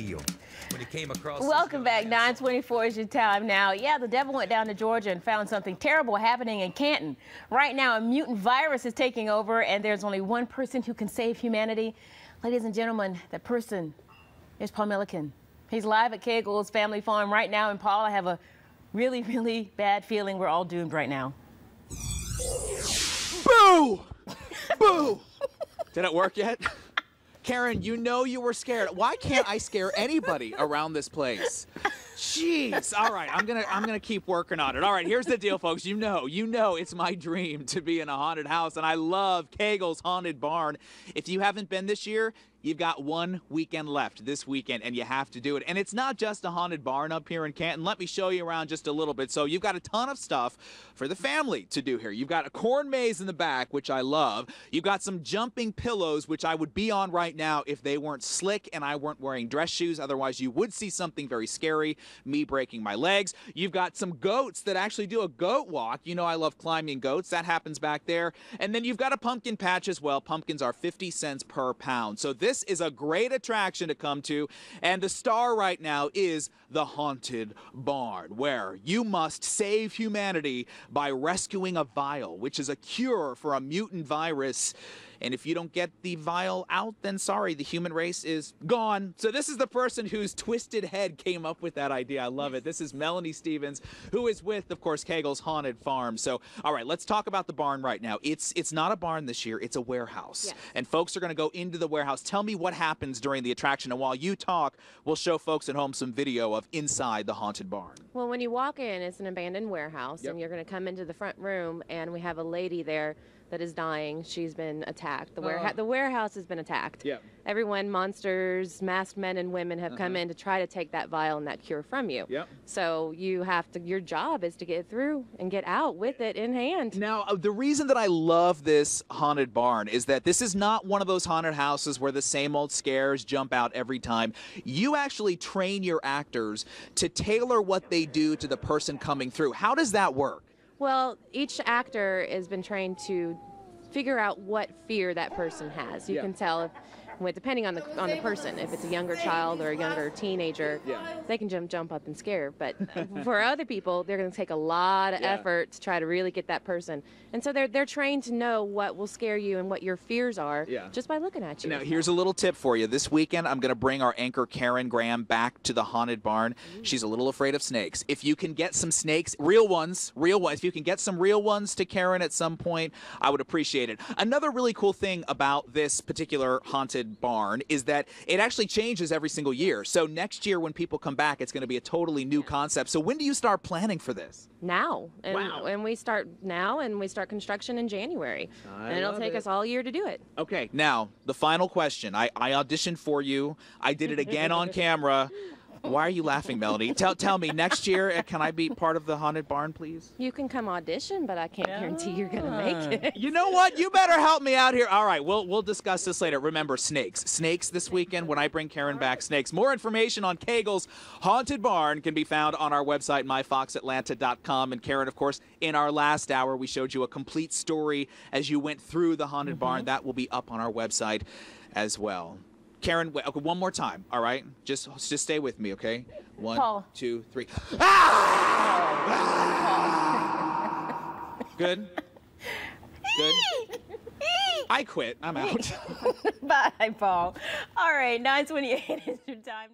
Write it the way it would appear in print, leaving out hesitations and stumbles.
deal. When he came across Welcome back. 9:24 is your time now. Yeah, the devil went down to Georgia and found something terrible happening in Canton. Right now, a mutant virus is taking over, and there's only one person who can save humanity. Ladies and gentlemen, that person is Paul Milliken. He's live at Cagle's family farm right now. And Paul, I have a really, really bad feeling we're all doomed right now. Boo! Boo! Did it work yet? Karen, you know you were scared. Why can't I scare anybody around this place? Jeez. All right, I'm gonna keep working on it. All right, here's the deal, folks. You know it's my dream to be in a haunted house, and I love Cagle's Haunted Barn. If you haven't been this year, you've got one weekend left this weekend, and you have to do it. And it's not just a haunted barn up here in Canton. Let me show you around just a little bit. So you've got a ton of stuff for the family to do here. You've got a corn maze in the back, which I love. You've got some jumping pillows, which I would be on right now if they weren't slick and I weren't wearing dress shoes. Otherwise, you would see something very scary, me breaking my legs. You've got some goats that actually do a goat walk. You know I love climbing goats. That happens back there. And then you've got a pumpkin patch as well. Pumpkins are 50 cents per pound. So this is a great attraction to come to, and the star right now is the Haunted Barn, where you must save humanity by rescuing a vial, which is a cure for a mutant virus. And if you don't get the vial out, then sorry, the human race is gone. So this is the person whose twisted head came up with that idea. I love it. This is Melanie Stevens, who is with, of course, Cagle's Haunted Farm. So, all right, let's talk about the barn right now. It's not a barn this year. It's a warehouse. Yes. And folks are going to go into the warehouse. Tell me what happens during the attraction. And while you talk, we'll show folks at home some video of inside the Haunted Barn. Well, when you walk in, it's an abandoned warehouse, and you're going to come into the front room, and we have a lady there that is dying. She's been attacked. The warehouse has been attacked. Yep. Everyone, monsters, masked men and women have come in to try to take that vial and that cure from you. Yep. So you have to, your job is to get through and get out with it in hand. Now, the reason that I love this haunted barn is that this is not one of those haunted houses where the same old scares jump out every time. You actually train your actors to tailor what they do to the person coming through. How does that work? Well, each actor has been trained to figure out what fear that person has. You can tell depending on the person. If it's a younger child or a younger teenager, they can jump up and scare. But for other people, they're going to take a lot of effort to try to really get that person. And so they're trained to know what will scare you and what your fears are just by looking at you. Now, here's a little tip for you. This weekend, I'm going to bring our anchor Karen Graham back to the haunted barn. She's a little afraid of snakes. If you can get some snakes, real ones, if you can get some real ones to Karen at some point, I would appreciate it. Another really cool thing about this particular haunted barn is that it actually changes every single year. So next year when people come back, it's going to be a totally new concept. So when do you start planning for this? Now. And we start now, and we start construction in January. And it'll take us all year to do it. Okay, now the final question. I auditioned for you. I did it again on camera. Why are you laughing, Melanie? Tell me, next year, can I be part of the haunted barn, please? You can come audition, but I can't guarantee you're going to make it. You know what? You better help me out here. All right, we'll discuss this later. Remember, snakes. Snakes this weekend when I bring Karen back. Snakes. More information on Cagle's Haunted Barn can be found on our website, myfoxatlanta.com. And Karen, of course, in our last hour, we showed you a complete story as you went through the haunted barn. That will be up on our website as well. Karen, wait, okay, one more time, all right? Just stay with me, okay? One, Paul. 2, 3. Ah! Ah! Good? Good? I quit. I'm out. Bye, Paul. All right, 9:28 is your time.